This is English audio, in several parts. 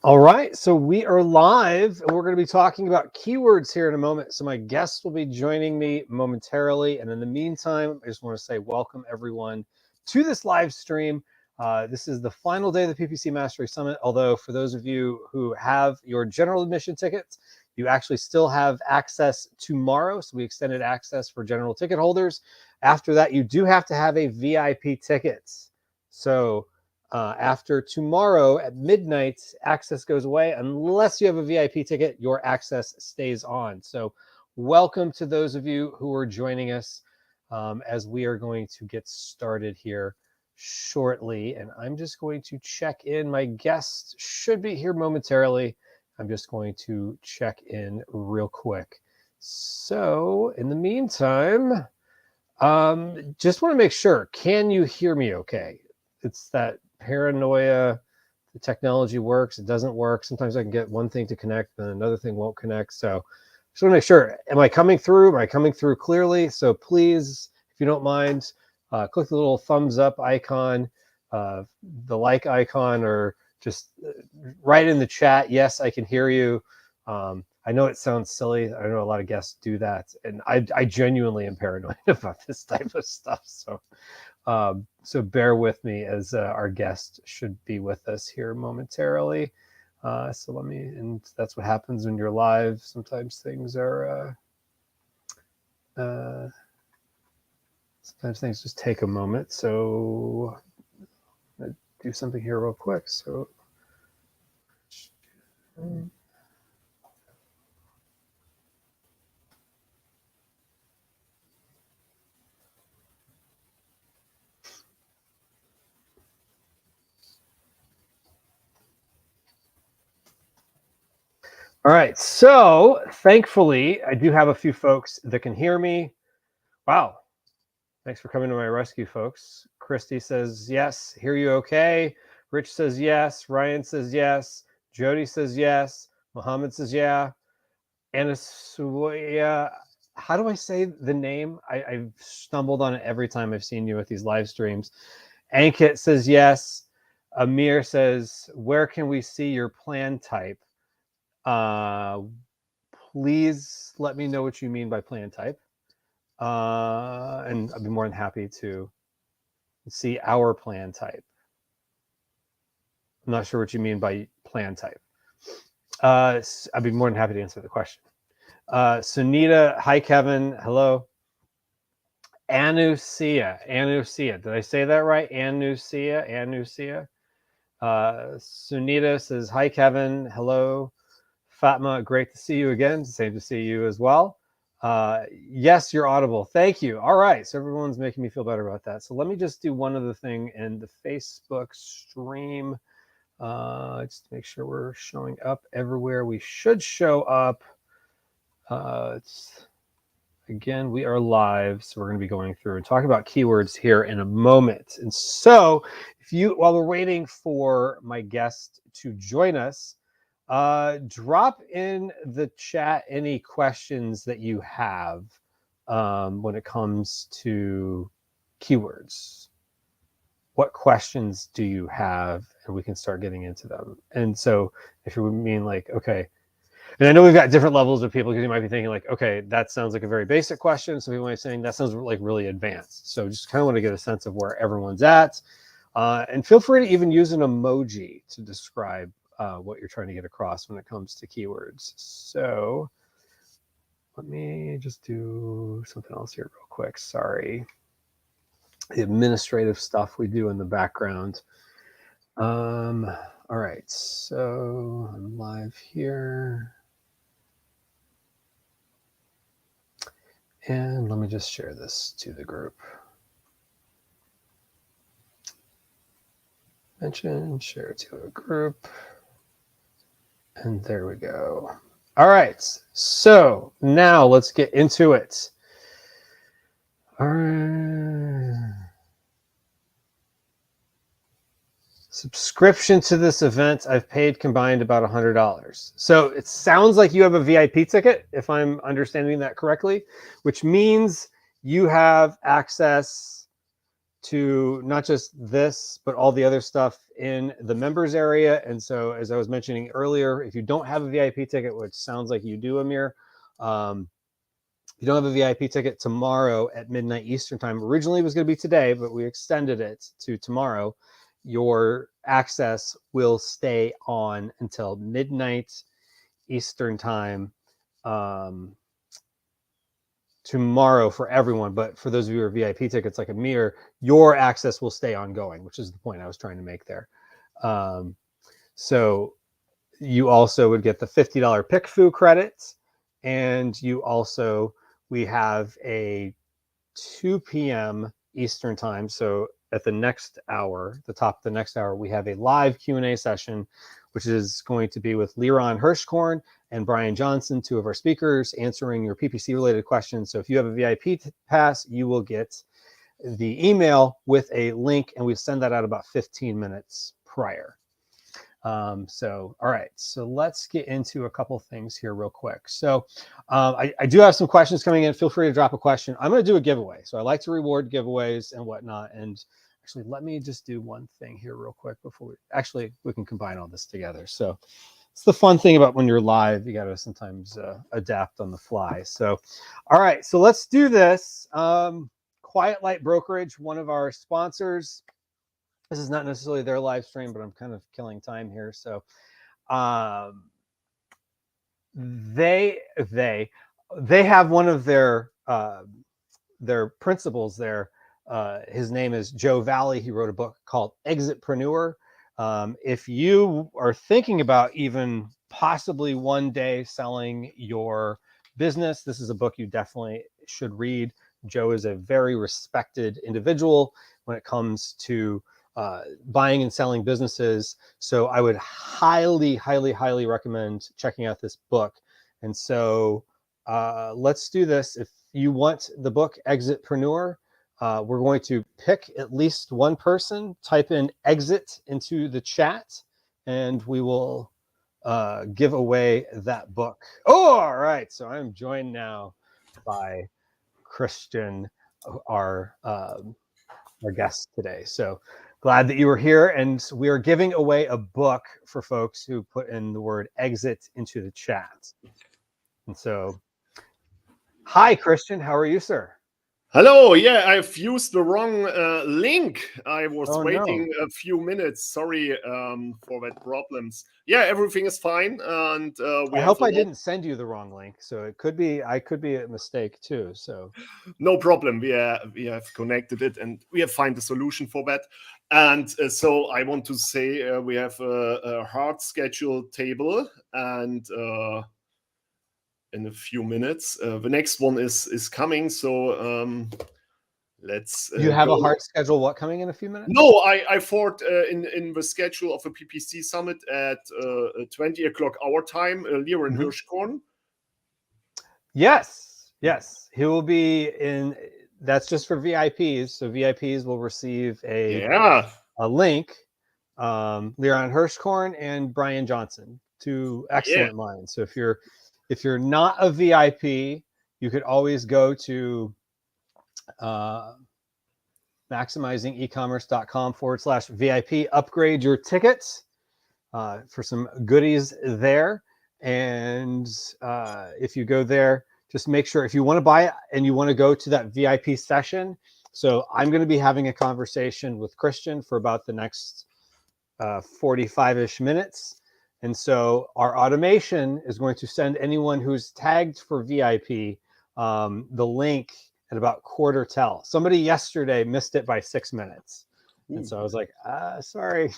All right, so we are live and we're going to be talking about keywords here in a moment. So my guests will be joining me momentarily. And in the meantime, I just want to say welcome everyone to this live stream. This is the final day of the PPC Mastery Summit. Although for those of you who have your general admission tickets, you actually still have access tomorrow. So we extended access for general ticket holders. After that, you do have to have a VIP ticket. So after tomorrow at midnight, access goes away. Unless you have a VIP ticket, your access stays on. So welcome to those of you who are joining us as we are going to get started here shortly. And I'm just going to check in. My guest should be here momentarily. I'm just going to check in real quick. So in the meantime, just want to make sure, can you hear me okay? It's that paranoia. The technology works, it doesn't work. Sometimes I can get one thing to connect, then another thing won't connect. So just want to make sure, am I coming through? Am I coming through clearly? So please, if you don't mind, click the little thumbs up icon, the like icon, or just write in the chat, yes, I can hear you. I know it sounds silly. I know a lot of guests do that. And I genuinely am paranoid about this type of stuff. So bear with me as our guest should be with us here momentarily. So let me, and that's what happens when you're live. Sometimes things are, sometimes things just take a moment. So I'm gonna do something here real quick. So. All right, so thankfully, I do have a few folks that can hear me. Wow, thanks for coming to my rescue, folks. Christy says, yes, hear you okay. Rich says yes, Ryan says yes, Jody says yes, Muhammad says yeah. Anasuya, how do I say the name? I've stumbled on it every time I've seen you at these live streams. Ankit says yes. Amir says, where can we see your plan type? Please let me know what you mean by plan type. And I'd be more than happy to see our plan type. I'm not sure what you mean by plan type. I'd be more than happy to answer the question. Sunita, hi Kevin, hello. Anusia, did I say that right? Anusia. Sunita says, hi Kevin, hello. Fatma, great to see you again. Same to see you as well. Yes, you're audible. Thank you. All right. So everyone's making me feel better about that. So let me just do one other thing in the Facebook stream. Just to make sure we're showing up everywhere we should show up. Again, we are live. So we're going to be going through and talking about keywords here in a moment. And so while we're waiting for my guest to join us, drop in the chat any questions that you have when it comes to keywords. What questions do you have? And we can start getting into them. And so if you mean like, okay, and I know we've got different levels of people because you might be thinking like, okay, that sounds like a very basic question. So people might be saying that sounds like really advanced. So just kind of want to get a sense of where everyone's at. And feel free to even use an emoji to describe what you're trying to get across when it comes to keywords. So let me just do something else here real quick. Sorry. The administrative stuff we do in the background. All right, so I'm live here. And let me just share this to the group. Mention, share to a group. And there we go. All right, so now let's get into it. All right. Subscription to this event, I've paid combined about $100. So it sounds like you have a VIP ticket, if I'm understanding that correctly, which means you have access to not just this, but all the other stuff in the members area. And so, as I was mentioning earlier, if you don't have a VIP ticket, which sounds like you do, Amir, if you don't have a VIP ticket, tomorrow at midnight Eastern time, originally it was going to be today, but we extended it to tomorrow. Your access will stay on until midnight Eastern time tomorrow for everyone. But for those of you who are VIP tickets like Amir, your access will stay ongoing, which is the point I was trying to make there. So you also would get the $50 PickFu credits, and you also, we have a 2 p.m. Eastern time. So at the next hour, the top of the next hour, we have a live Q&A session, which is going to be with Liron Hirschkorn and Brian Johnson, two of our speakers, answering your PPC related questions. So if you have a VIP pass, you will get the email with a link, and we send that out about 15 minutes prior. So, all right, so let's get into a couple things here real quick. So I do have some questions coming in. Feel free to drop a question. I'm going to do a giveaway. So I like to reward giveaways and whatnot. And actually, let me just do one thing here real quick before we can combine all this together. So it's the fun thing about when you're live, you got to sometimes adapt on the fly. So, all right, so let's do this. Quiet Light Brokerage, one of our sponsors. This is not necessarily their live stream, but I'm kind of killing time here. So they have one of their principals there. His name is Joe Valley. He wrote a book called Exitpreneur. If you are thinking about even possibly one day selling your business, this is a book you definitely should read. Joe is a very respected individual when it comes to buying and selling businesses. So I would highly, highly, highly recommend checking out this book. And so let's do this. If you want the book Exitpreneur, we're going to pick at least one person, type in exit into the chat, and we will give away that book. Oh, all right. So I'm joined now by Christian, our guest today. So glad that you were here, and we are giving away a book for folks who put in the word exit into the chat. And so, hi, Christian. How are you, sir? Hello. Yeah, I've used the wrong link. I was waiting a few minutes. Sorry for that problems. Yeah, everything is fine. And I hope I didn't send you the wrong link. So it could be, I could be a mistake too. So no problem. We have connected it, and we have found a solution for that. And so I want to say we have a hard schedule table, and in a few minutes the next one is coming. So let's you have a hard schedule. What, coming in a few minutes? No, I thought in the schedule of a PPC summit at 20 o'clock our time, Liron Hirschkorn. Yes, he will be in. That's just for VIPs. So VIPs will receive a link. Liron Hirschkorn and Brian Johnson, two excellent minds. So if you're not a VIP, you could always go to maximizingecommerce.com/VIP, upgrade your tickets for some goodies there. And if you go there, just make sure if you want to buy it and you want to go to that VIP session. So I'm going to be having a conversation with Christian for about the next 45-ish minutes. And so our automation is going to send anyone who's tagged for VIP the link at about quarter till. Somebody yesterday missed it by 6 minutes. And so I was like, sorry,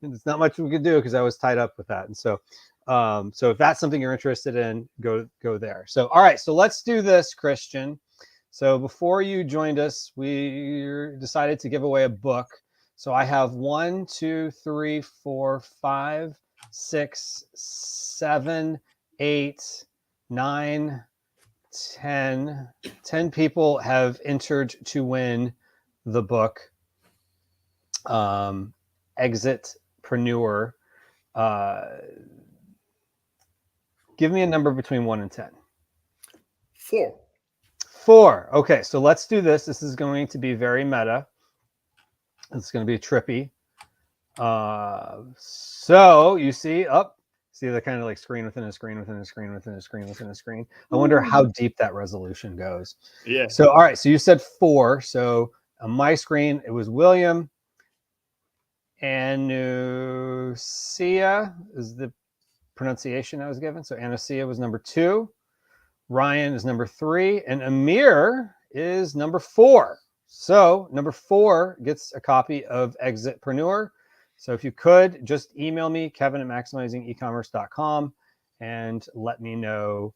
there's not much we could do because I was tied up with that. And so, so if that's something you're interested in, go there. So, all right, so let's do this, Christian. So before you joined us, we decided to give away a book. So I have 1, 2, 3, 4, 5, 6, 7, 8, 9, 10. 10 people have entered to win the book Exitpreneur. Give me a number between 1 and 10. 4. 4. Okay, so let's do this. This is going to be very meta. It's going to be trippy. So you see up, see the kind of like screen within a screen within a screen within a screen within a screen. I wonder how deep that resolution goes. Yeah. So all right, so you said 4. So on my screen it was William. Anusia is the pronunciation I was given. So Anusia was number 2. Ryan is number 3, and Amir is number 4. So number 4 gets a copy of Exitpreneur. So if you could just email me, kevin@maximizingecommerce.com, and let me know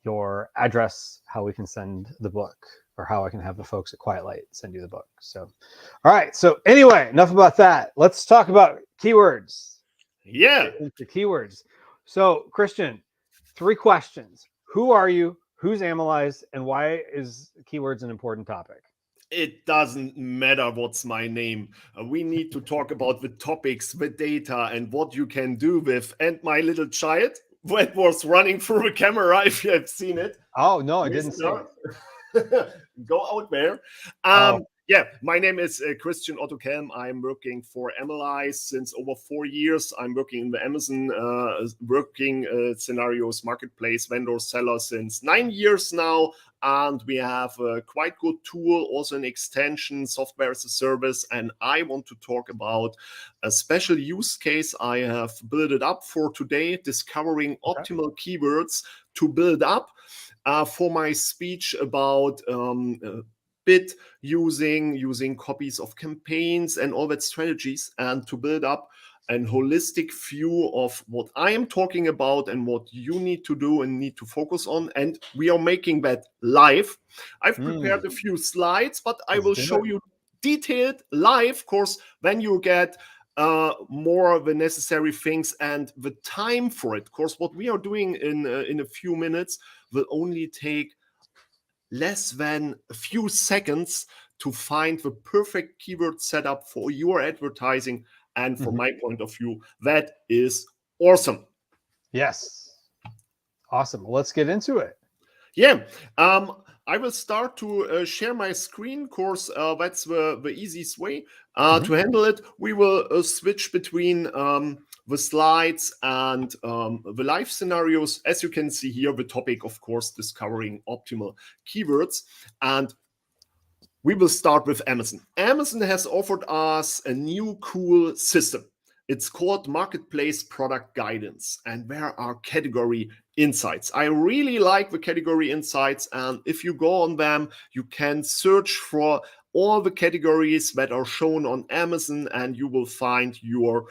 your address, how we can send the book, or how I can have the folks at Quiet Light send you the book. So, all right. So anyway, enough about that. Let's talk about keywords. Yeah. Into keywords. So Christian, 3 questions. Who are you? Who's Analyze? And why is keywords an important topic? It doesn't matter what's my name. We need to talk about the topics, the data, and what you can do with. And my little child, that was running through the camera, if you have seen it. Oh, no, I didn't see it. Go out there. Yeah, my name is Christian Otto Kelm. I'm working for Analyze since over 4 years. I'm working in the Amazon working scenarios, marketplace, vendor, seller since 9 years now. And we have a quite good tool, also an extension, software as a service. And I want to talk about a special use case I have built it up for today, discovering optimal keywords to build up for my speech about bid using copies of campaigns and all that strategies, and to build up a holistic view of what I am talking about and what you need to do and need to focus on. And we are making that live. I've prepared a few slides, but I will show you detailed live, of course, when you get more of the necessary things and the time for it. Of course, what we are doing in a few minutes will only take less than a few seconds to find the perfect keyword setup for your advertising. And from my point of view, that is awesome. Yes. Awesome. Let's get into it. Yeah. I will start to share my screen. Of course, that's the easiest way to handle it. We will switch between the slides and the live scenarios. As you can see here, the topic, of course, discovering optimal keywords. And we will start with Amazon. Amazon has offered us a new cool system. It's called Marketplace Product Guidance, and there are category insights. I really like the category insights, and if you go on them, you can search for all the categories that are shown on Amazon, and you will find your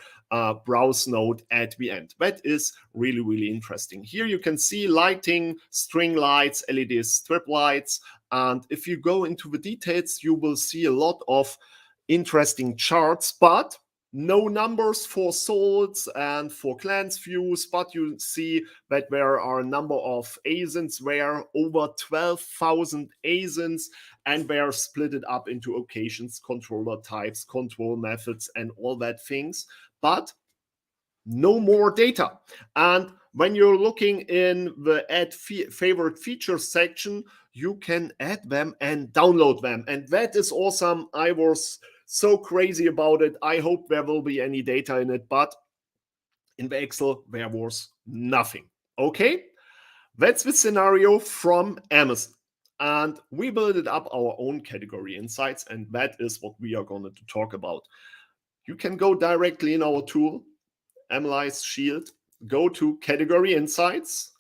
browse node at the end. That is really, really interesting. Here you can see lighting, string lights, LED strip lights, and if you go into the details, you will see a lot of interesting charts, but no numbers for solds and for glance views, but you see that there are a number of ASINs there, over 12,000 ASINs, and they are split it up into occasions, controller types, control methods, and all that things, but no more data. And when you're looking in the add favorite features section, you can add them and download them. And that is awesome. I was so crazy about it. I hope there will be any data in it, but in the Excel, there was nothing. Okay, that's the scenario from Amazon. And we built up our own category insights, and that is what we are going to talk about. You can go directly in our tool, Analyze Shield, go to Category Insights,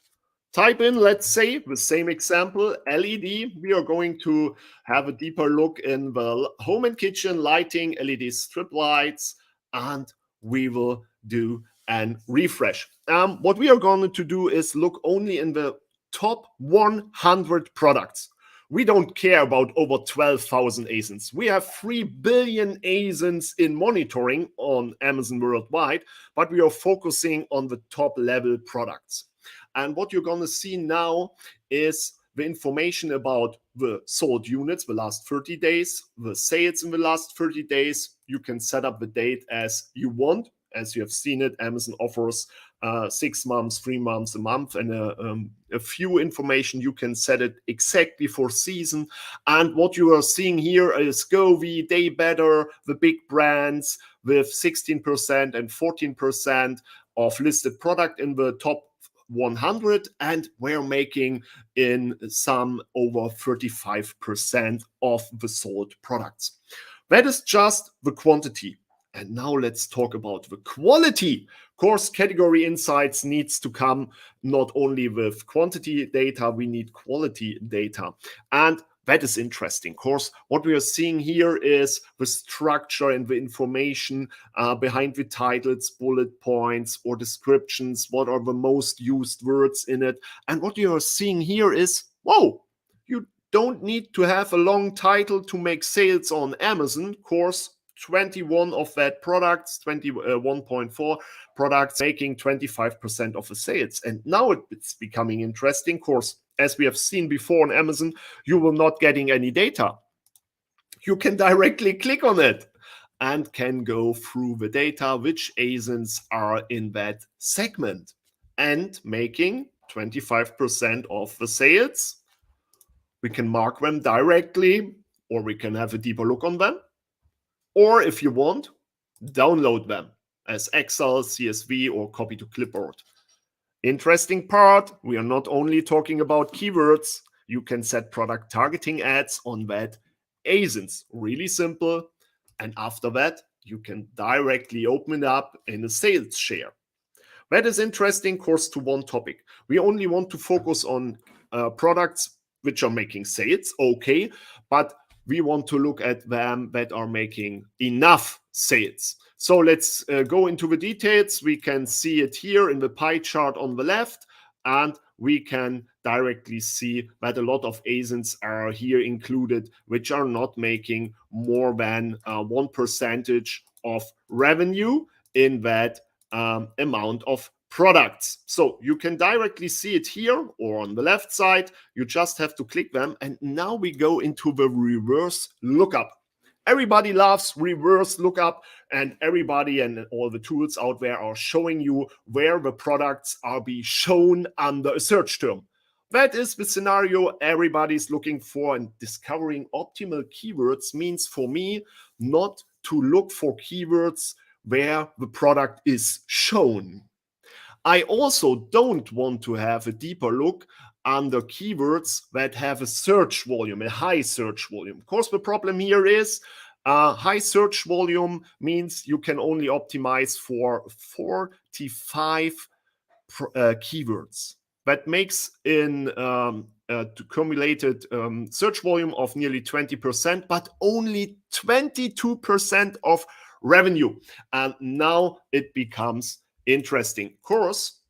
type in, let's say, the same example, LED. We are going to have a deeper look in the home and kitchen lighting, LED strip lights, and we will do an refresh. What we are going to do is look only in the top 100 products. We don't care about over 12,000 ASINs. We have 3 billion ASINs in monitoring on Amazon worldwide, but we are focusing on the top level products. And what you're going to see now is the information about the sold units the last 30 days, the sales in the last 30 days. You can set up the date as you want. as you have seen it, Amazon offers 6 months, 3 months, a month, and a few information. You can set it exactly for season. And what you are seeing here is Govee, Day Better, the big brands with 16% and 14% of listed product in the top 100, and we're making in some over 35% of the sold products. That is just the quantity. And now let's talk about the quality. Of course, category insights needs to come not only with quantity data, we need quality data. And that is interesting. Of course, what we are seeing here is the structure and the information behind the titles, bullet points or descriptions. What are the most used words in it? And what you are seeing here is, whoa, you don't need to have a long title to make sales on Amazon. Of course, 21 of that products, 21.4 products making 25% of the sales. And now it's becoming interesting. Of course, as we have seen before on Amazon, you will not getting any data. You can directly click on it and can go through the data, which ASINs are in that segment and making 25% of the sales. We can mark them directly, or we can have a deeper look on them. Or if you want, download them as Excel, CSV, or copy to clipboard. Interesting part, we are not only talking about keywords, you can set product targeting ads on that ASINs. Really simple. And after that, you can directly open it up in a sales share. That is interesting, of course, to one topic. We only want to focus on products which are making sales, okay, but we want to look at them that are making enough sales. So let's go into the details. We can see it here in the pie chart on the left, and we can directly see that a lot of ASINs are here included, which are not making more than 1% of revenue in that amount of products. So you can directly see it here or on the left side. You just have to click them. And now we go into the reverse lookup. Everybody loves reverse lookup, and everybody and all the tools out there are showing you where the products are being shown under a search term. That is the scenario everybody's looking for, and discovering optimal keywords means for me not to look for keywords where the product is shown. I also don't want to have a deeper look under keywords that have a search volume, a high search volume. Of course, the problem here is high search volume means you can only optimize for 45 keywords. That makes in accumulated search volume of nearly 20%, but only 22% of revenue. And now it becomes interesting. Of course,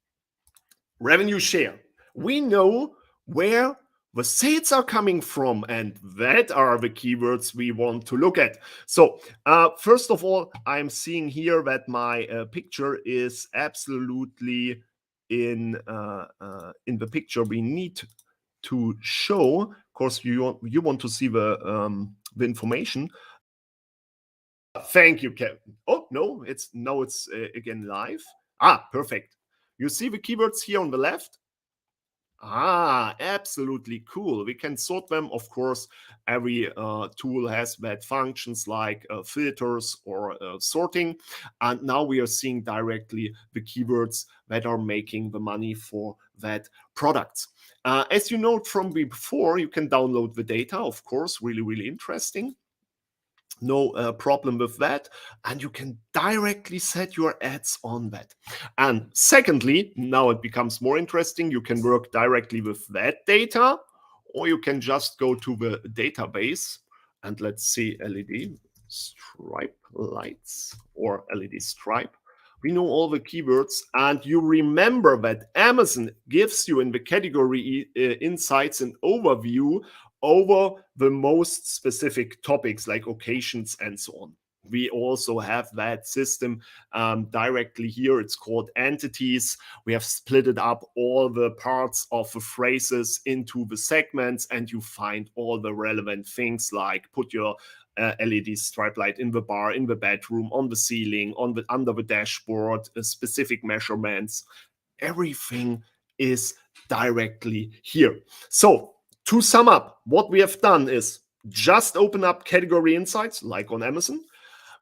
revenue share. We know where the sales are coming from, and that are the keywords we want to look at. So first of all, I'm seeing here that my picture is absolutely in the picture we need to show. Of course, you want to see the information. Thank you, Kevin. Oh, no, it's again live. Perfect. You see the keywords here on the left? Absolutely cool. We can sort them. Of course, every tool has that functions like filters or sorting. And now we are seeing directly the keywords that are making the money for that product. As you know from before, you can download the data, of course, really, really interesting. No problem with that. And you can directly set your ads on that. And secondly, now it becomes more interesting. You can work directly with that data, or you can just go to the database and let's see LED stripe lights or LED stripe. We know all the keywords, and you remember that Amazon gives you in the category insights an overview over the most specific topics like occasions and so on. We also have that system directly here. It's called entities. We have split it up all the parts of the phrases into the segments, and you find all the relevant things like put your LED stripe light in the bar, in the bedroom, on the ceiling, under the dashboard, specific measurements. Everything is directly here. So to sum up, what we have done is just open up category insights like on Amazon.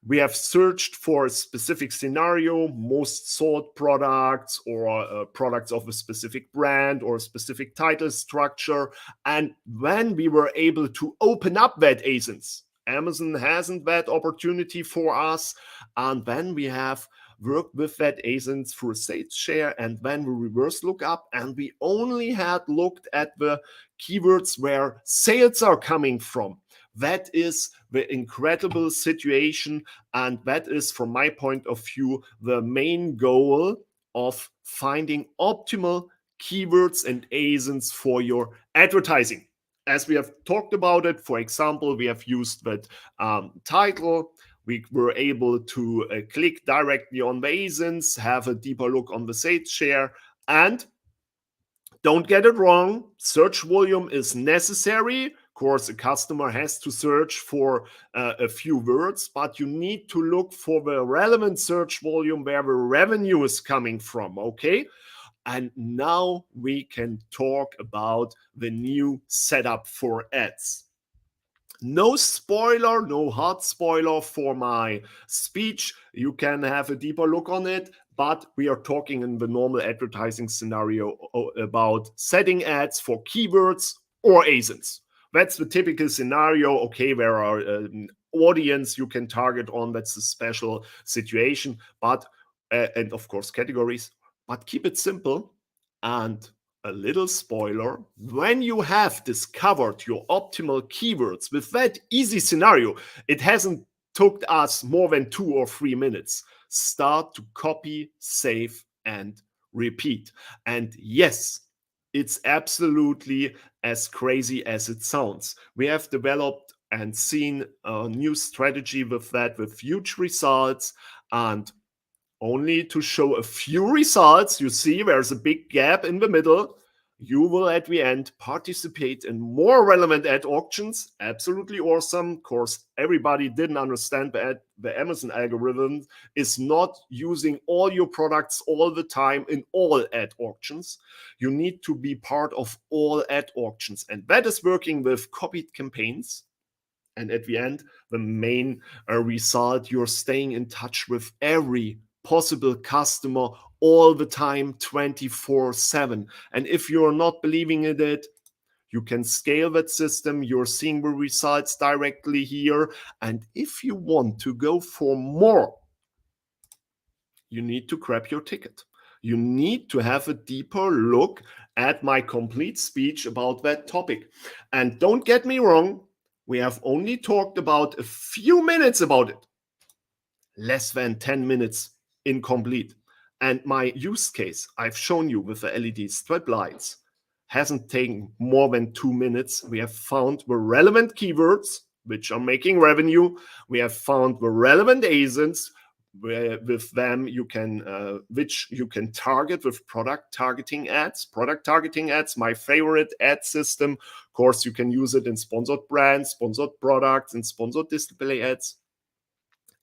We have searched for a specific scenario, most sought products, or products of a specific brand or a specific title structure. And when we were able to open up that ASINs, Amazon hasn't that opportunity for us. And then we have worked with that ASINs through sales share, and then we reverse lookup, and we only had looked at the keywords where sales are coming from. That is the incredible situation, and that is, from my point of view, the main goal of finding optimal keywords and ASINs for your advertising. As we have talked about it, for example, we have used that title. We were able to click directly on the ASINs, have a deeper look on the sales share, and don't get it wrong, search volume is necessary. Of course, a customer has to search for a few words, but you need to look for the relevant search volume where the revenue is coming from, okay? And now we can talk about the new setup for ads. No spoiler, no hard spoiler for my speech. You can have a deeper look on it, but we are talking in the normal advertising scenario about setting ads for keywords or ASINs. That's the typical scenario. Okay, there are an audience you can target on. That's a special situation, but and of course categories. But keep it simple. And a little spoiler, when you have discovered your optimal keywords with that easy scenario, it hasn't took us more than 2 or 3 minutes. Start to copy, save, and repeat. And yes, it's absolutely as crazy as it sounds. We have developed and seen a new strategy with that, with huge results. And only to show a few results, you see there's a big gap in the middle. You will at the end participate in more relevant ad auctions. Absolutely awesome. Of course, everybody didn't understand that the Amazon algorithm is not using all your products all the time in all ad auctions. You need to be part of all ad auctions, and that is working with copied campaigns. And at the end, the main result, you're staying in touch with every possible customer all the time, 24/7. And if you're not believing in it, you can scale that system. You're seeing the results directly here. And if you want to go for more, you need to grab your ticket. You need to have a deeper look at my complete speech about that topic. And don't get me wrong, we have only talked about a few minutes about it. Less than 10 minutes incomplete. And my use case I've shown you with the LED strip lights hasn't taken more than 2 minutes. We have found the relevant keywords which are making revenue. We have found the relevant ASINs where with them you can which you can target with product targeting ads. Product targeting ads, my favorite ad system. Of course, you can use it in sponsored brands, sponsored products, and sponsored display ads.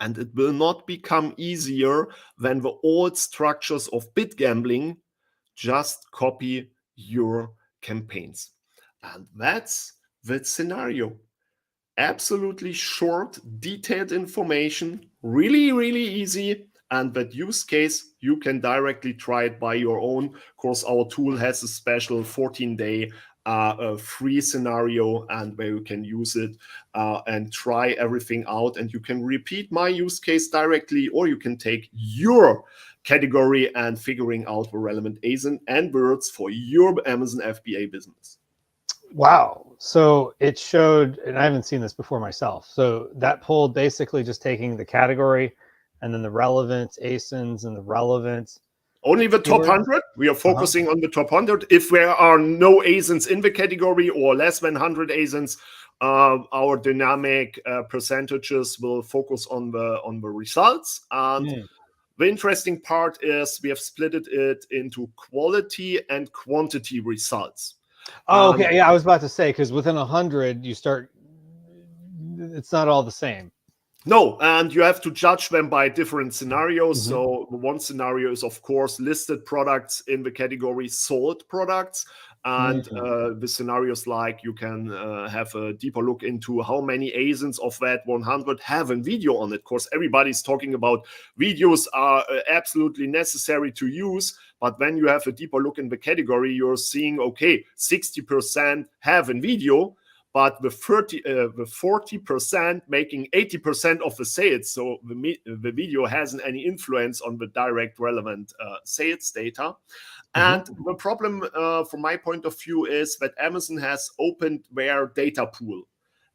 And it will not become easier than the old structures of bid gambling. Just copy your campaigns. And that's the scenario. Absolutely short, detailed information, really, really easy. And that use case, you can directly try it by your own. Of course, our tool has a special 14-day free scenario, and where you can use it and try everything out. And you can repeat my use case directly, or you can take your category and figuring out the relevant ASIN and words for your Amazon FBA business. Wow. So it showed, and I haven't seen this before myself. So that pulled basically just taking the category and then the relevant ASINs and the relevant. Only the top 100. We are focusing on the top 100. If there are no ASINs in the category or less than 100 ASINs, our dynamic percentages will focus on the results. And the interesting part is we have split it into quality and quantity results. Oh, okay. Yeah, I was about to say, because within 100, you start it's not all the same. No, and you have to judge them by different scenarios. Mm-hmm. So one scenario is, of course, listed products in the category sold products. And the scenarios like you can have a deeper look into how many ASINs of that 100 have a video on it. Of course, everybody's talking about videos are absolutely necessary to use. But when you have a deeper look in the category, you're seeing, okay, 60% have a video, but the 40% making 80% of the sales. So the video hasn't any influence on the direct relevant sales data. And the problem from my point of view is that Amazon has opened their data pool.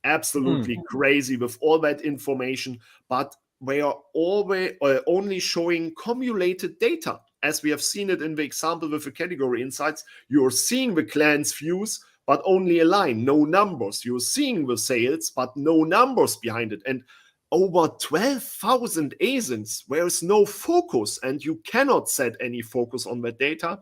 Absolutely crazy with all that information, but they are always only showing cumulated data. As we have seen it in the example with the category insights, you're seeing the glance views, but only a line, no numbers. You're seeing the sales, but no numbers behind it. And over 12,000 ASINs, there is no focus, and you cannot set any focus on that data.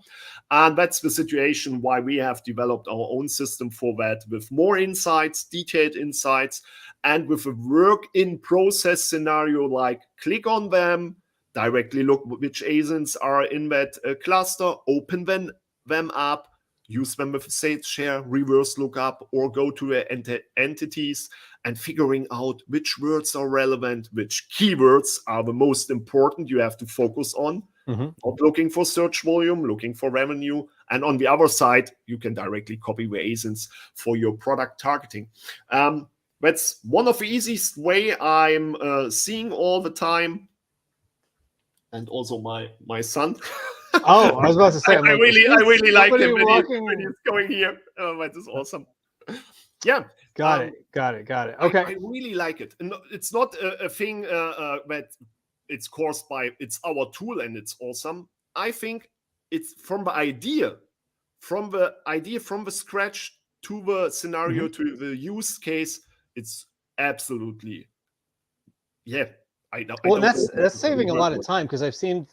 And that's the situation why we have developed our own system for that, with more insights, detailed insights, and with a work in process scenario, like click on them, directly look which ASINs are in that cluster, open them up, use them with sales share, reverse lookup, or go to the entities and figuring out which words are relevant, which keywords are the most important you have to focus on. Not looking for search volume, looking for revenue. And on the other side, you can directly copy the ASINs for your product targeting. That's one of the easiest way I'm seeing all the time. And also my son. Oh, I was about to say, I really like him when he's going here. That is awesome. Yeah. Got it. Okay. I really like it. And it's not a thing that it's caused by, it's our tool and it's awesome. I think it's from the idea from the scratch to the scenario to the use case. It's absolutely, Well, that's saving a lot of time, because I've seen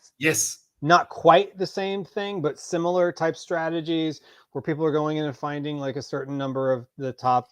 not quite the same thing, but similar type strategies where people are going in and finding like a certain number of the top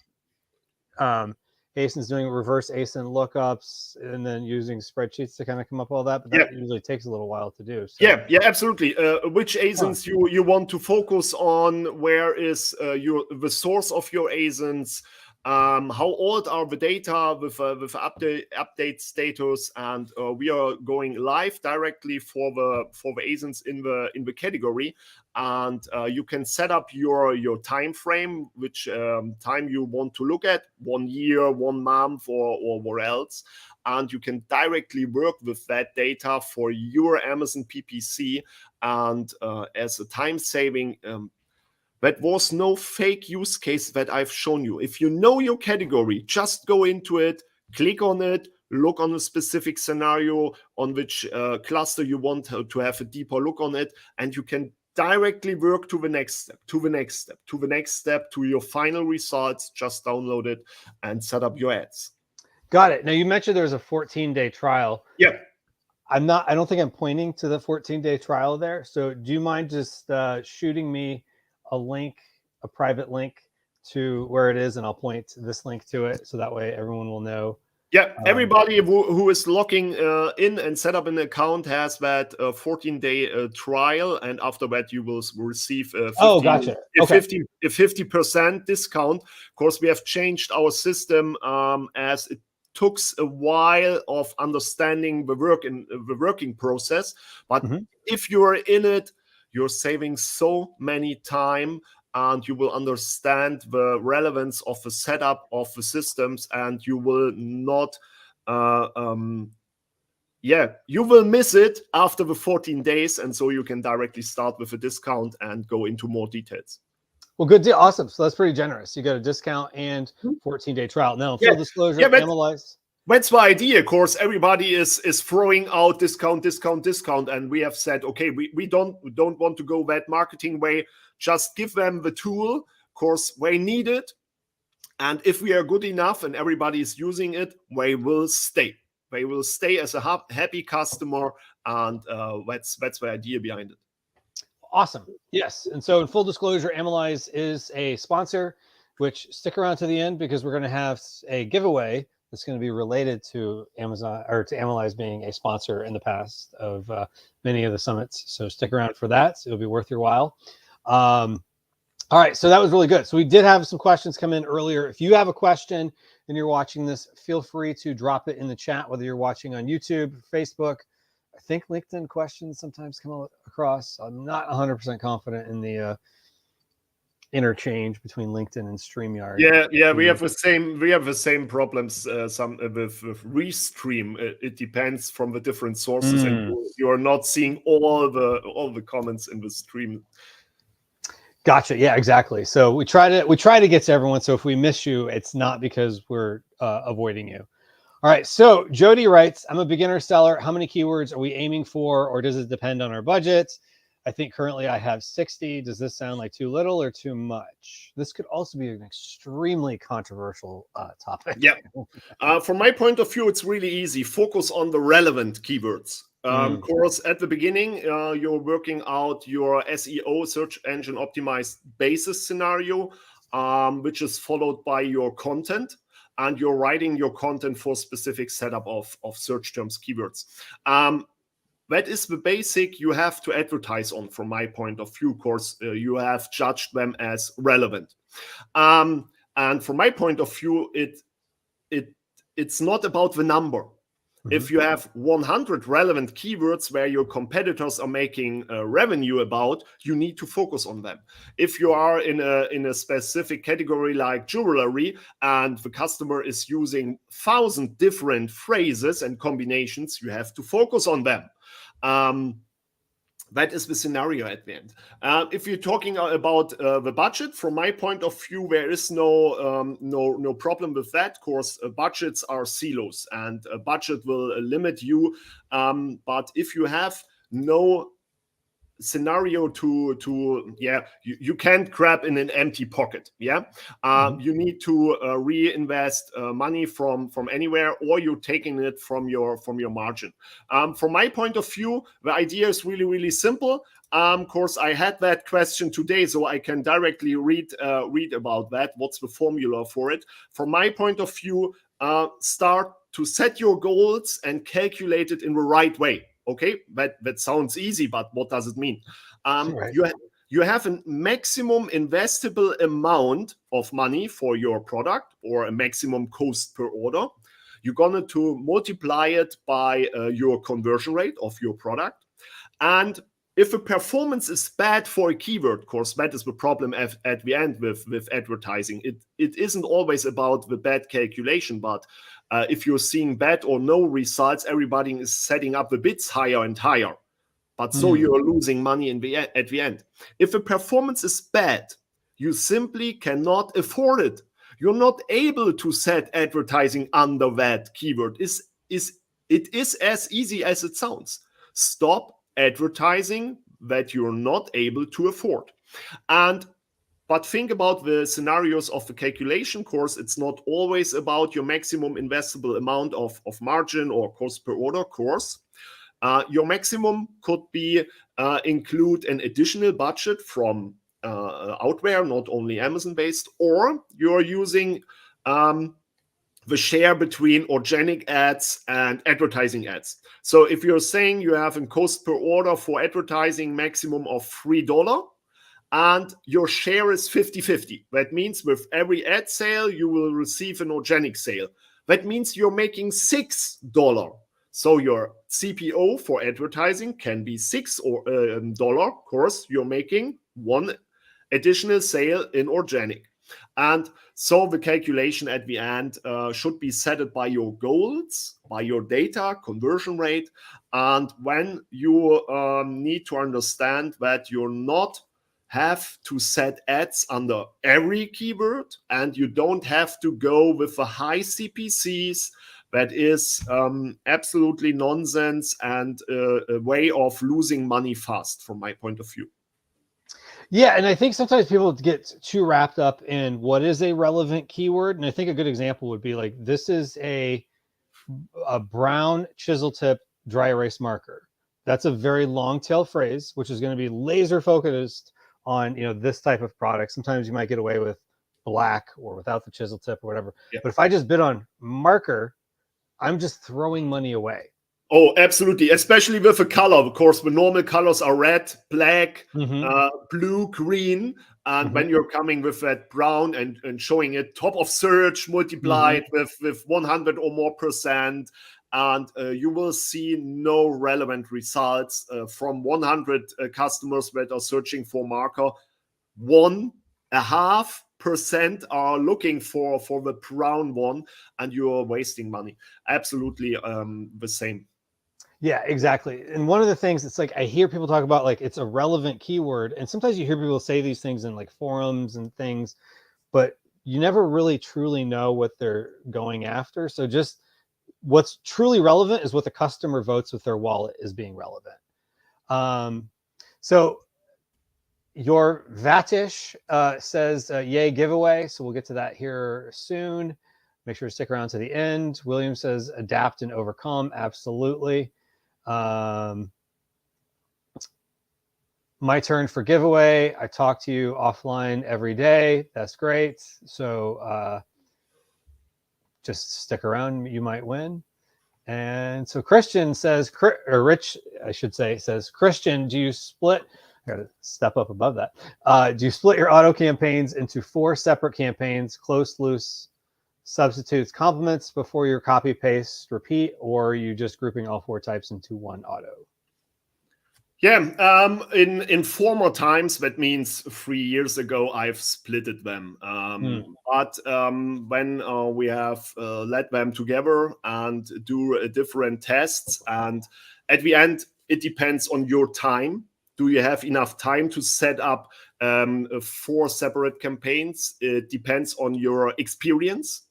ASINs, doing reverse ASIN lookups, and then using spreadsheets to kind of come up with all that. But that usually takes a little while to do. So. Yeah, absolutely. Which ASINs you want to focus on? Where is the source of your ASINs? How old are the data with update status? And we are going live directly for the ASINs in the category, and you can set up your time frame, which time you want to look at, 1 year, 1 month, or what else. And you can directly work with that data for your Amazon PPC, and as a time saving. That was no fake use case that I've shown you. If you know your category, just go into it, click on it, look on a specific scenario on which cluster you want to have a deeper look on it, and you can directly work to the next step, to the next step, to the next step, to your final results. Just download it and set up your ads. Got it. Now, you mentioned there's a 14-day trial. Yeah. I don't think I'm pointing to the 14-day trial there. So do you mind just shooting me a link, a private link to where it is, and I'll point this link to it, so that way everyone will know. Yeah, everybody who is logging in and set up an account has that 14-day trial, and after that you will receive a 50% discount. Of course, we have changed our system as it took a while of understanding the working process. But if you are in it, you're saving so many time, and you will understand the relevance of the setup of the systems, and you will not, you will miss it after the 14 days. And so you can directly start with a discount and go into more details. Well, good deal. Awesome. So that's pretty generous. You got a discount and 14-day trial. Now, full disclosure, analyze. That's the idea. Of course, everybody is throwing out discount, and we have said, okay, we don't want to go that marketing way. Just give them the tool. Of course, they need it, and if we are good enough and everybody is using it, they will stay. They will stay as a happy customer, and that's the idea behind it. Awesome. Yes. And so, in full disclosure, Analyze is a sponsor, which stick around to the end, because we're going to have a giveaway that's going to be related to Amazon, or to Analyze being a sponsor in the past of many of the summits. So stick around for that. It'll be worth your while. All right, so that was really good. So we did have some questions come in earlier. If you have a question and you're watching this, feel free to drop it in the chat, whether you're watching on YouTube, Facebook. I think LinkedIn questions sometimes come across. I'm not 100% confident in the interchange between LinkedIn and StreamYard. Yeah, we have the same problems some with Restream. It depends from the different sources, and you are not seeing all the comments in the stream. Gotcha. Yeah, exactly. So we try to get to everyone. So if we miss you, it's not because we're avoiding you. All right. So Jody writes, I'm a beginner seller. How many keywords are we aiming for, or does it depend on our budget? I think currently I have 60. Does this sound like too little or too much? This could also be an extremely controversial topic. Yeah. From my point of view, it's really easy. Focus on the relevant keywords. Of course, at the beginning, you're working out your SEO, search engine optimized basis scenario, which is followed by your content, and you're writing your content for specific setup of search terms keywords. That is the basic you have to advertise on. From my point of view, of course, you have judged them as relevant. And from my point of view, it's not about the number. If you have 100 relevant keywords where your competitors are making revenue about, you need to focus on them. If you are in a specific category like jewelry and the customer is using 1,000 different phrases and combinations, you have to focus on them. That is the scenario at the end. If you're talking about the budget, from my point of view, there is no problem with that. Of course, budgets are silos, and a budget will limit you. But if you have no scenario you can't grab in an empty pocket. You need to reinvest money from anywhere, or you're taking it from your margin. From my point of view, the idea is really simple. Of course, I had that question today, so I can directly read about that. What's the formula for it? From my point of view, start to set your goals and calculate it in the right way. Okay, that sounds easy, but what does it mean? Right. You have a maximum investable amount of money for your product, or a maximum cost per order. You're going to multiply it by your conversion rate of your product. And if the performance is bad for a keyword, of course, that is the problem at the end with advertising. It isn't always about the bad calculation, but if you're seeing bad or no results, everybody is setting up the bids higher and higher. But so you're losing money at the end. If the performance is bad, you simply cannot afford it. You're not able to set advertising under that keyword. It is as easy as it sounds. Stop advertising that you're not able to afford. But think about the scenarios of the calculation course. It's not always about your maximum investable amount of margin or cost per order course. Your maximum could be include an additional budget from out there, not only Amazon based, or you're using the share between organic ads and advertising ads. So if you're saying you have a cost per order for advertising maximum of $3, and your share is 50-50. That means with every ad sale, you will receive an organic sale. That means you're making $6. So your CPO for advertising can be $6. Of course, you're making one additional sale in organic. And so the calculation at the end should be set by your goals, by your data, conversion rate. And when you need to understand that you're not have to set ads under every keyword, and you don't have to go with the high CPCs. That is absolutely nonsense and a way of losing money fast, from my point of view. Yeah, and I think sometimes people get too wrapped up in what is a relevant keyword. And I think a good example would be like, this is a brown chisel tip dry erase marker. That's a very long tail phrase, which is going to be laser focused on, this type of product. Sometimes you might get away with black or without the chisel tip or whatever. Yeah. But if I just bid on marker, I'm just throwing money away. Oh, absolutely. Especially with a color. Of course, the normal colors are red, black, blue, green. And when you're coming with that brown and showing it top of search multiplied with 100 or more percent, and you will see no relevant results from 100 customers that are searching for marker. 1.5% are looking for the brown one, and you are wasting money. Absolutely the same. Yeah, exactly. And one of the things it's like I hear people talk about like it's a relevant keyword, and sometimes you hear people say these things in like forums and things, but you never really truly know what they're going after. So just what's truly relevant is what the customer votes with their wallet is being relevant. So your Vatish says yay giveaway, so we'll get to that here soon. Make sure to stick around to the end. William says adapt and overcome. Absolutely. My turn for giveaway. I talk to you offline every day. That's great. So just stick around. You might win. And so Christian says, or Rich, I should say, says, Christian, do you split? I got to step up above that. Do you split your auto campaigns into 4 separate campaigns, close, loose, substitutes, complements before your copy, paste, repeat, or are you just grouping all 4 types into one auto? Yeah, in former times, that means 3 years ago, I've splitted them. But when we have led them together and do different tests, and at the end, it depends on your time. Do you have enough time to set up 4 separate campaigns? It depends on your experience.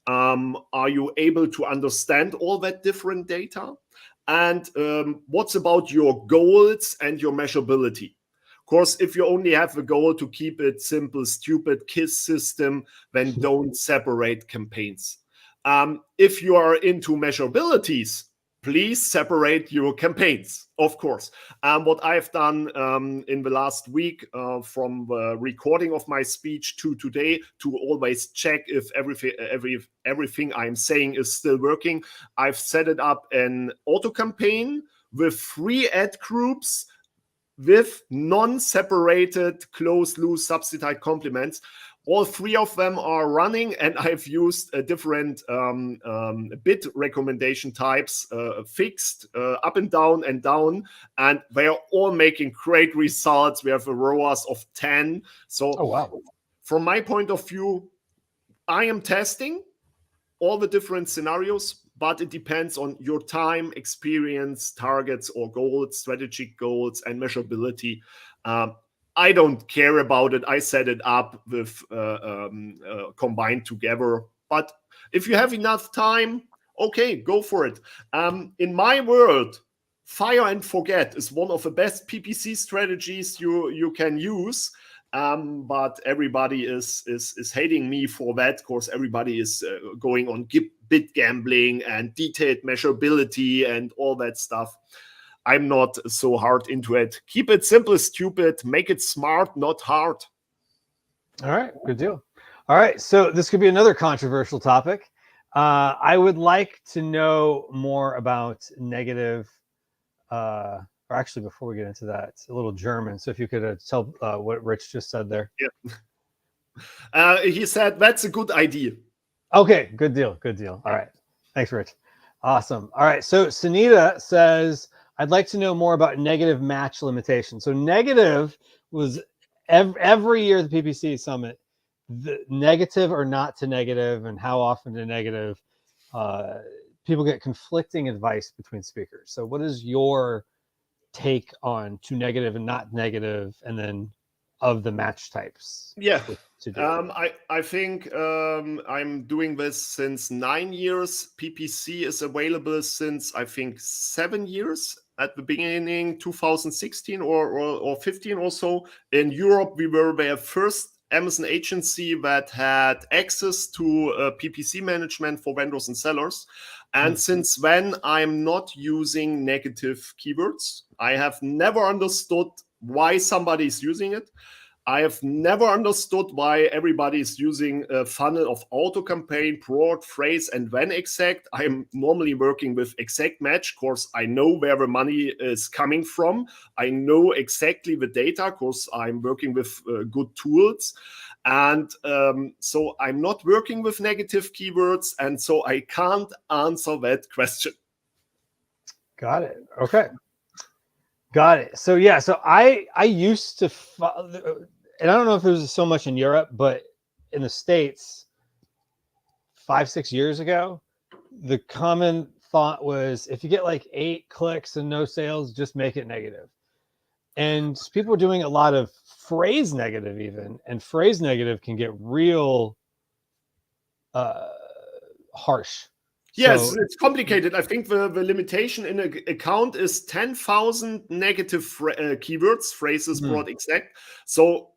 Are you able to understand all that different data? And what's about your goals and your measurability? Of course, if you only have a goal to keep it simple, stupid KISS system, then don't separate campaigns. If you are into measurabilities, please separate your campaigns, of course. What I've done in the last week from the recording of my speech to today to always check if everything I'm saying is still working, I've set it up an auto campaign with 3 ad groups with non-separated close, loose, substitute complements. All 3 of them are running, and I've used different bid recommendation types, fixed, up and down, and they are all making great results. We have a ROAS of 10. So wow. From my point of view, I am testing all the different scenarios, but it depends on your time, experience, targets or goals, strategic goals, and measurability. I don't care about it. I set it up with combined together. But if you have enough time, okay, go for it. In my world, fire and forget is one of the best PPC strategies you can use. But everybody is hating me for that. Of course, everybody is going on bid gambling and detailed measurability and all that stuff. I'm not so hard into it. Keep it simple, stupid. Make it smart, not hard. All right, good deal. All right, so this could be another controversial topic. I would like to know more about negative, or actually before we get into that, it's a little German. So if you could tell what Rich just said there. Yeah. He said, that's a good idea. Okay, good deal, good deal. All right, thanks, Rich. Awesome. All right, so Sunita says, I'd like to know more about negative match limitation. So negative was every year at the PPC Summit, the negative or not to negative, and how often to negative. People get conflicting advice between speakers. So what is your take on to negative and not negative, and then of the match types? Yeah. I think I'm doing this since 9 years. PPC is available since, I think, 7 years. At the beginning, 2016 or 15 or so. In Europe, we were the first Amazon agency that had access to PPC management for vendors and sellers. And since then, I'm not using negative keywords. I have never understood why somebody is using it. I have never understood why everybody is using a funnel of auto campaign, broad, phrase, and when exact. I'm normally working with exact match. Of course, I know where the money is coming from. I know exactly the data because I'm working with good tools. And so I'm not working with negative keywords. And so I can't answer that question. Got it. Okay. Got it. So yeah, so I used to, and I don't know if it was so much in Europe, but in the States, 5-6 years ago, the common thought was if you get like 8 clicks and no sales, just make it negative. And people were doing a lot of phrase negative even, and phrase negative can get real harsh. Yes, So it's complicated. I think the limitation in an account is 10,000 negative keywords, phrases, broad, exact. So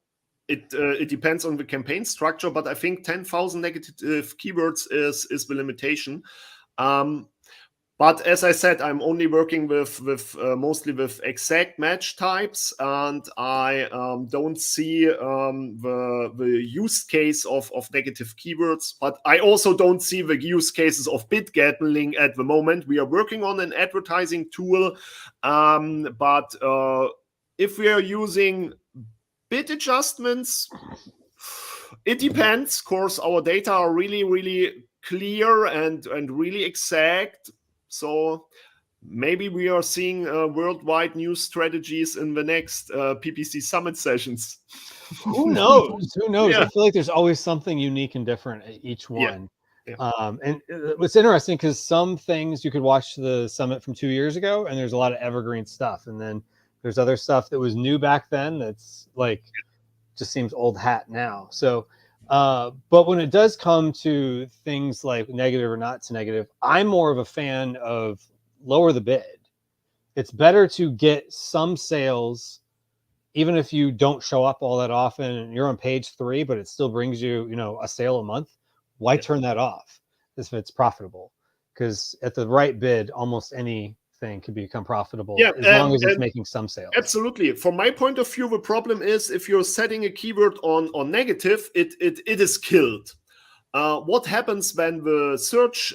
it depends on the campaign structure, but I think 10,000 negative keywords is the limitation. But as I said, I'm only working with mostly with exact match types, and I don't see the use case of negative keywords. But I also don't see the use cases of bid gambling at the moment. We are working on an advertising tool, but if we are using bid adjustments, it depends. Of course, our data are really clear and really exact. So maybe we are seeing worldwide new strategies in the next PPC summit sessions. who knows? Who knows? Yeah. I feel like there's always something unique and different at each one. Yeah. And what's interesting because some things you could watch the summit from 2 years ago, and there's a lot of evergreen stuff, and then there's other stuff that was new back then that's like just seems old hat now. So, but when it does come to things like negative or not to negative, I'm more of a fan of lower the bid. It's better to get some sales, even if you don't show up all that often and you're on page 3, but it still brings you, a sale a month. Why turn that off if it's profitable? Because at the right bid, almost anything could become profitable as long as it's making some sales. Absolutely. From my point of view, the problem is if you're setting a keyword on negative, it is killed. What happens when the search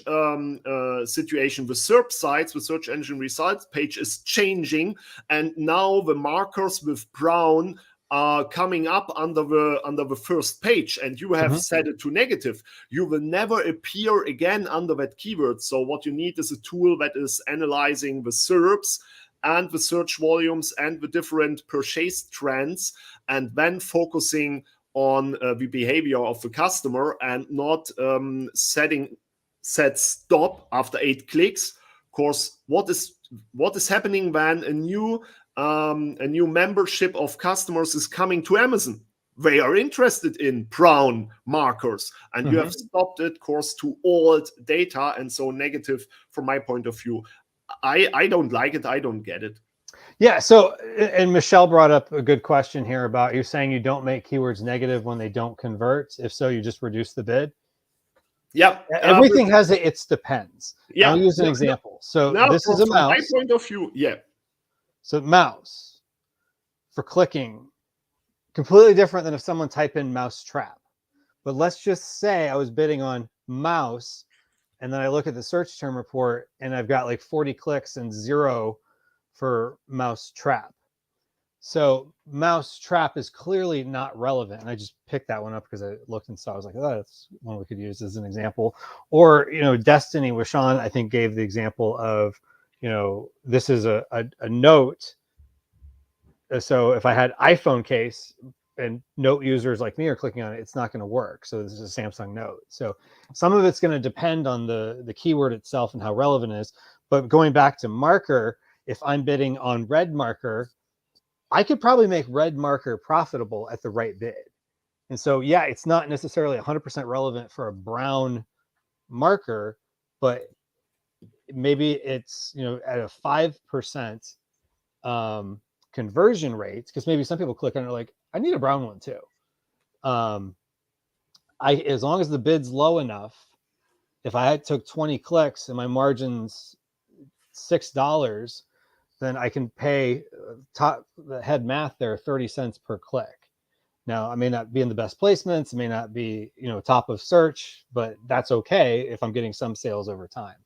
situation, the SERP sites, the search engine results page is changing, and now the markers with brown are coming up under the first page, and you have set it to negative. You will never appear again under that keyword. So what you need is a tool that is analyzing the SERPs and the search volumes and the different purchase trends, and then focusing on the behavior of the customer and not set stop after 8 clicks. Of course, what is happening when a new membership of customers is coming to Amazon? They are interested in brown markers, and you have stopped it, of course, to old data, and so negative from my point of view. I don't like it. I don't get it. Yeah. So, and Michelle brought up a good question here about you saying you don't make keywords negative when they don't convert. If so, you just reduce the bid. Yeah. Everything has its depends. Yeah. I'll use an example. So this is a from mouse. my point of view, yeah. So mouse for clicking, completely different than if someone type in mouse trap. But let's just say I was bidding on mouse, and then I look at the search term report and I've got like 40 clicks and 0 for mouse trap. So mouse trap is clearly not relevant. And I just picked that one up because I looked and saw, I was like, oh, that's one we could use as an example. Or, Destiny with Sean, I think gave the example of, this is a note. So if I had iPhone case and note users like me are clicking on it, it's not going to work. So this is a Samsung Note. So some of it's going to depend on the keyword itself and how relevant it is. But going back to marker, if I'm bidding on red marker, I could probably make red marker profitable at the right bid. And so, yeah, it's not necessarily 100% relevant for a brown marker, but maybe it's, at a 5% conversion rate, because maybe some people click on it like, I need a brown one too. As long as the bid's low enough, if I took 20 clicks and my margin's $6, then I can pay the head math there 30 cents per click. Now, I may not be in the best placements, it may not be, top of search, but that's okay if I'm getting some sales over time.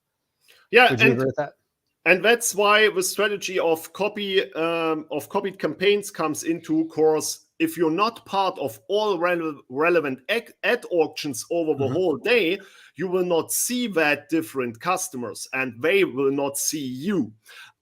Yeah, Would you agree with that? And that's why the strategy of copied campaigns comes into course. If you're not part of all relevant ad auctions over the whole day, you will not see that different customers, and they will not see you.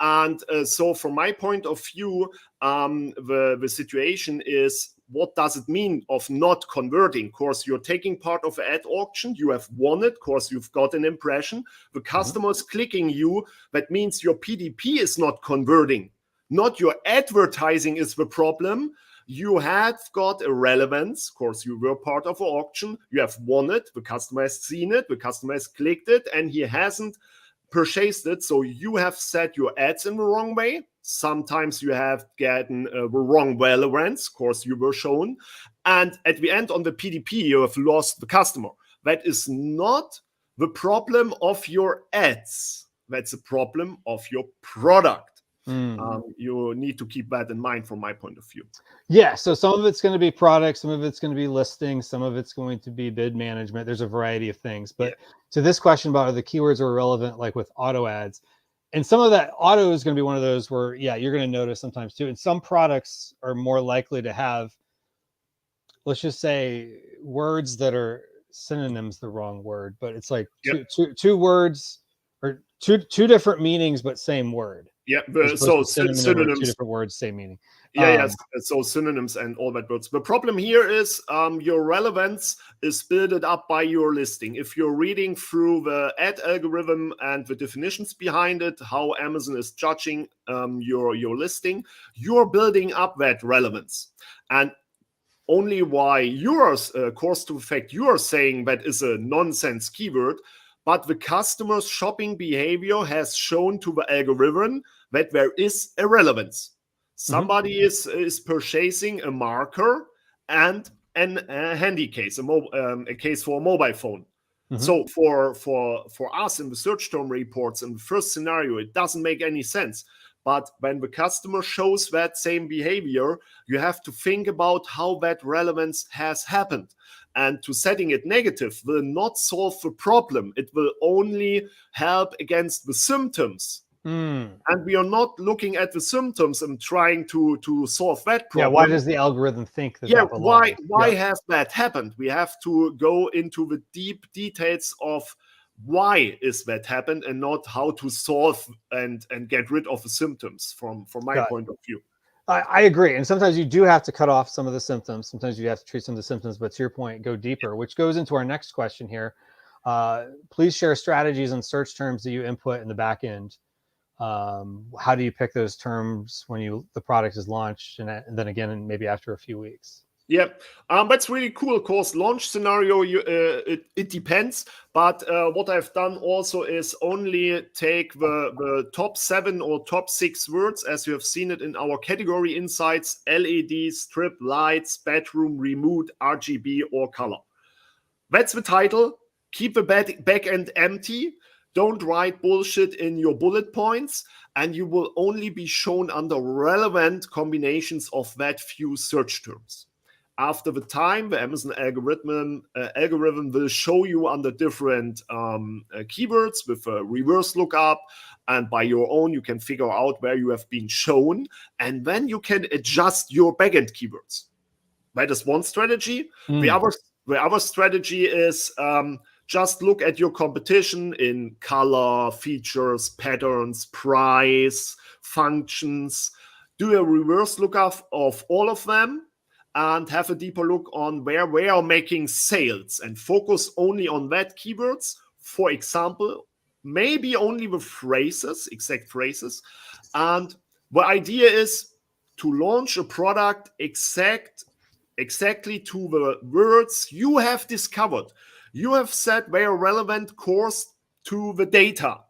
And so, from my point of view, the situation is, what does it mean of not converting? Of course, you're taking part of an ad auction, you have won it, of course, you've got an impression, the customer is clicking you. That means your PDP is not converting, not your advertising is the problem. You have got a relevance. Of course, you were part of an auction, you have won it, the customer has seen it, the customer has clicked it, and he hasn't purchased it. So you have set your ads in the wrong way. Sometimes you have gotten the wrong relevance. Of course, you were shown. And at the end on the PDP, you have lost the customer. That is not the problem of your ads. That's a problem of your product. You need to keep that in mind from my point of view. Yeah, so some of it's going to be products, some of it's going to be listings, some of it's going to be bid management. There's a variety of things. But to this question about are the keywords are relevant, like with auto ads, and some of that auto is going to be one of those where, you're going to notice sometimes too. And some products are more likely to have, let's just say, words that are synonyms, the wrong word, but it's like two words or two different meanings, but same word. Yeah, so synonyms, two different words, same meaning. Yes. So synonyms and all that words. The problem here is your relevance is built up by your listing. If you're reading through the ad algorithm and the definitions behind it, how Amazon is judging your listing, you're building up that relevance. And only why yours, course to effect, you are saying that is a nonsense keyword, but the customer's shopping behavior has shown to the algorithm that there is a relevance. Somebody is purchasing a marker and a handy case, a case for a mobile phone. So for us in the search term reports in the first scenario, it doesn't make any sense. But when the customer shows that same behavior, you have to think about how that relevance has happened. And to setting it negative will not solve the problem. It will only help against the symptoms. And we are not looking at the symptoms and trying to solve that problem. Yeah, why does the algorithm think that? Yeah, why has that happened? We have to go into the deep details of why is that happened, and not how to solve and get rid of the symptoms from my point of view. I agree. And sometimes you do have to cut off some of the symptoms. Sometimes you have to treat some of the symptoms, but to your point, go deeper, which goes into our next question here. Please share strategies and search terms that you input in the back end. How do you pick those terms when the product is launched, and then again, maybe after a few weeks? Yeah, that's really cool. Of course, launch scenario, it depends. But what I've done also is only take the top 7 or top 6 words, as you have seen it in our category insights: LED, strip, lights, bedroom, remote, RGB, or color. That's the title. Keep the back end empty. Don't write bullshit in your bullet points, and you will only be shown under relevant combinations of that few search terms. After the time, the Amazon algorithm will show you under different keywords with a reverse lookup, and by your own, you can figure out where you have been shown, and then you can adjust your backend keywords. That is one strategy. The other strategy is just look at your competition in color, features, patterns, price, functions. Do a reverse lookup of all of them and have a deeper look on where we are making sales, and focus only on that keywords. For example, maybe only the phrases, exact phrases. And the idea is to launch a product exactly to the words you have discovered. You have set very relevant course to the data,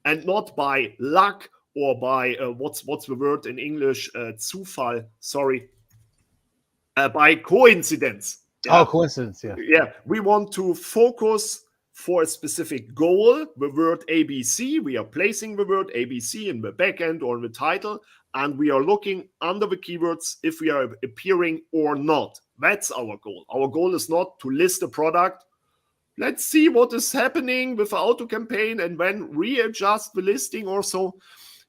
and not by luck or by what's the word in English? Zufall. Sorry. By coincidence. Yeah? Oh, coincidence. Yeah. Yeah. We want to focus for a specific goal, the word ABC. We are placing the word ABC in the backend or in the title, and we are looking under the keywords if we are appearing or not. That's our goal. Our goal is not to list a product. Let's see what is happening with the auto campaign and then readjust the listing or so.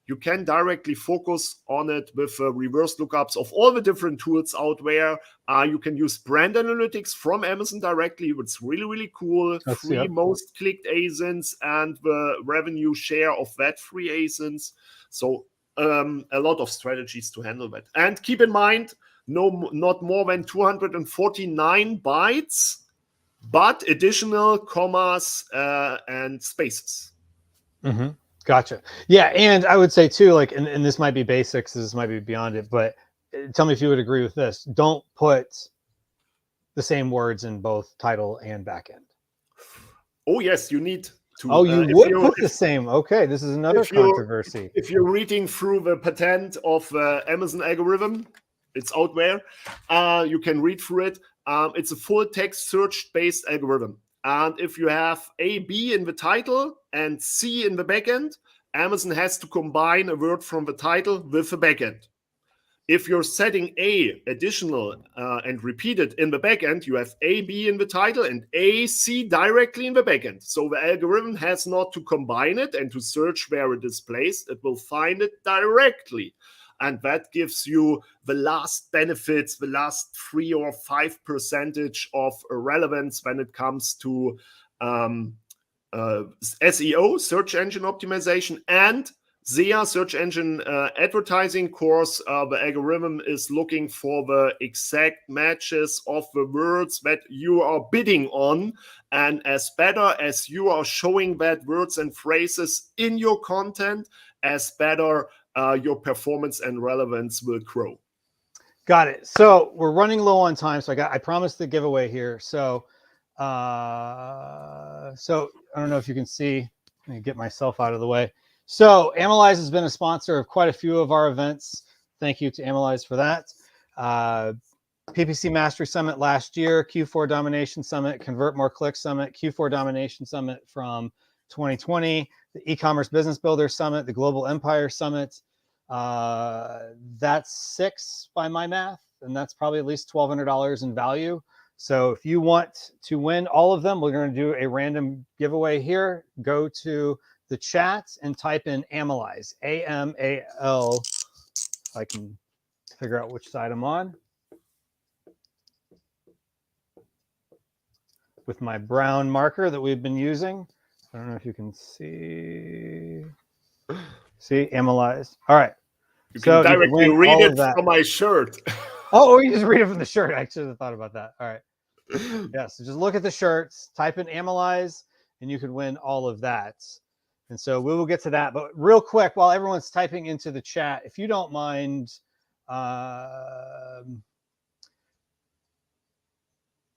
You can directly focus on it with reverse lookups of all the different tools out there. You can use brand analytics from Amazon directly. It's really, really cool. Free most clicked ASINs and the revenue share of that free ASINs. So a lot of strategies to handle that. And keep in mind, not more than 249 bytes, but additional commas and spaces. Mm-hmm. Gotcha. Yeah, and I would say too, like, and this might be basics, this might be beyond it, but tell me if you would agree with this. Don't put the same words in both title and backend. Oh yes, you need to. Oh, you would put the same. Okay, this is another controversy. If you're reading through the patent of the Amazon algorithm, it's out there. You can read through it. It's a full text search-based algorithm. And if you have A, B in the title and C in the backend, Amazon has to combine a word from the title with the backend. If you're setting A additional and repeated in the backend, you have A, B in the title and A, C directly in the backend. So the algorithm has not to combine it and to search where it is placed. It will find it directly. And that gives you the last benefits, the last 3 or 5% of relevance when it comes to SEO, search engine optimization, and SEA, search engine advertising. Course, the algorithm is looking for the exact matches of the words that you are bidding on. And as better as you are showing that words and phrases in your content, as better your performance and relevance will grow. Got it. So we're running low on time. So I promised the giveaway here. So so I don't know if you can see. Let me get myself out of the way. So Analyze has been a sponsor of quite a few of our events. Thank you to Analyze for that. PPC Mastery Summit last year, Q4 Domination Summit, Convert More Clicks Summit, Q4 Domination Summit from 2020, the E-commerce Business Builder Summit, the Global Empire Summit. That's 6 by my math, and that's probably at least $1,200 in value. So if you want to win all of them, we're going to do a random giveaway here. Go to the chat and type in Analyze, A-M-A-L. If I can figure out which side I'm on. With my brown marker that we've been using. I don't know if you can see. See, Analyze. All right. You can directly read it from my shirt. Oh, you just read it from the shirt. I should have thought about that. All right. Yeah, so just look at the shirts, type in Analyze, and you can win all of that. And so we will get to that. But real quick, while everyone's typing into the chat, if you don't mind,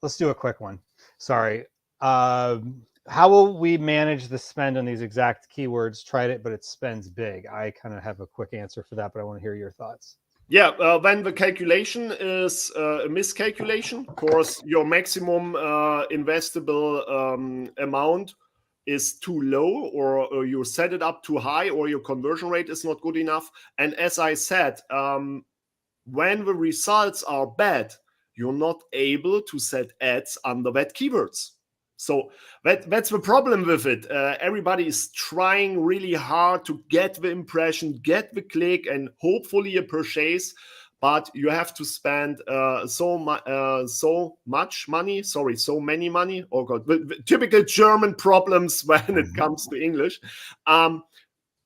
let's do a quick one. Sorry. How will we manage the spend on these exact keywords? Tried it, but it spends big. I kind of have a quick answer for that, but I want to hear your thoughts. Yeah, when the calculation is a miscalculation, of course, your maximum investable amount is too low, or you set it up too high, or your conversion rate is not good enough. And as I said, when the results are bad, you're not able to set ads under that keywords. So that's the problem with it. Everybody is trying really hard to get the impression, get the click, and hopefully a purchase. But you have to spend so many money. Oh God, the typical German problems when it comes to English.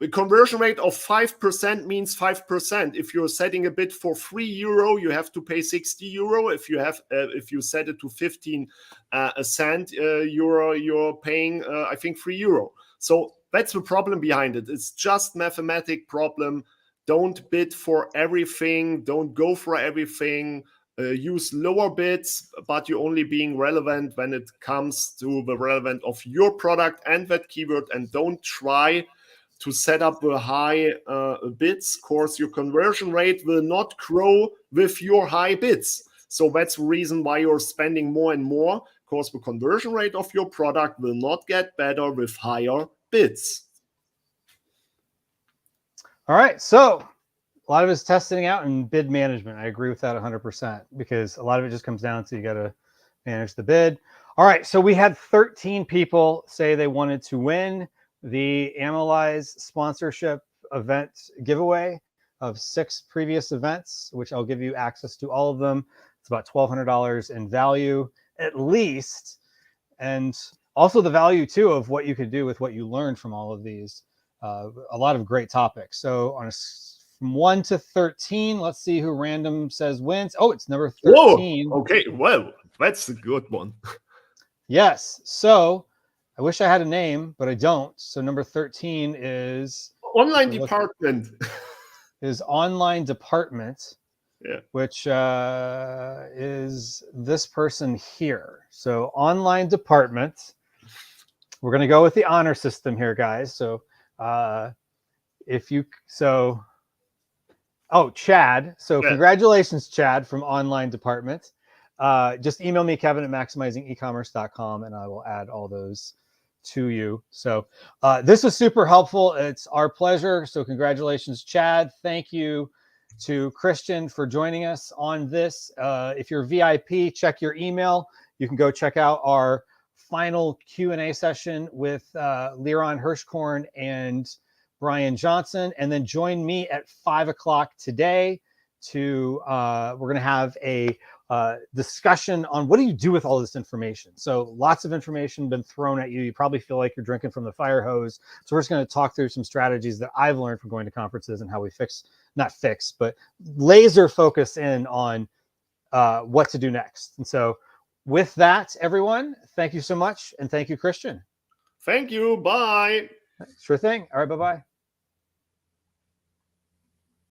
The conversion rate of 5% means 5%. If you're setting a bid for €3, you have to pay €60. If you set it to 15 cent euro, you're paying I think €3. So that's the problem behind it. It's just mathematic problem. Don't bid for everything. Don't go for everything. Use lower bids, but you're only being relevant when it comes to the relevant of your product and that keyword. And don't try to set up the high bids. Of course, your conversion rate will not grow with your high bids. So that's the reason why you're spending more and more. Of course, the conversion rate of your product will not get better with higher bids. All right, so a lot of it's testing out and bid management. I agree with that 100% because a lot of it just comes down to you got to manage the bid. All right, so we had 13 people say they wanted to win the Analyze sponsorship event giveaway of 6 previous events, which I'll give you access to all of them. It's about $1,200 in value at least, and also the value too of what you could do with what you learned from all of these. A lot of great topics. So on a from 1 to 13, let's see who random says wins. Oh, it's number 13. Whoa, okay, well, that's a good one. Yes. So I wish I had a name, but I don't. So number 13 is Online department. Is Online Department. Yeah. Which is this person here. So Online Department. We're going to go with the honor system here, guys. So Chad. So yeah. Congratulations, Chad, from Online Department. Just email me, Kevin@maximizingecommerce.com, and I will add all those to you. So this was super helpful. It's our pleasure. So congratulations, Chad. Thank you to Christian for joining us on this. If you're VIP, check your email. You can go check out our final Q&A session with Liron Hirschkorn and Brian Johnson, and then join me at 5 o'clock today to we're going to have a discussion on what do you do with all this information. So lots of information been thrown at you. You probably feel like you're drinking from the fire hose. So we're just going to talk through some strategies that I've learned from going to conferences and how we but laser focus in on what to do next. And so with that, everyone, thank you so much. And thank you, Christian. Thank you. Bye. Sure thing. All right. Bye-bye.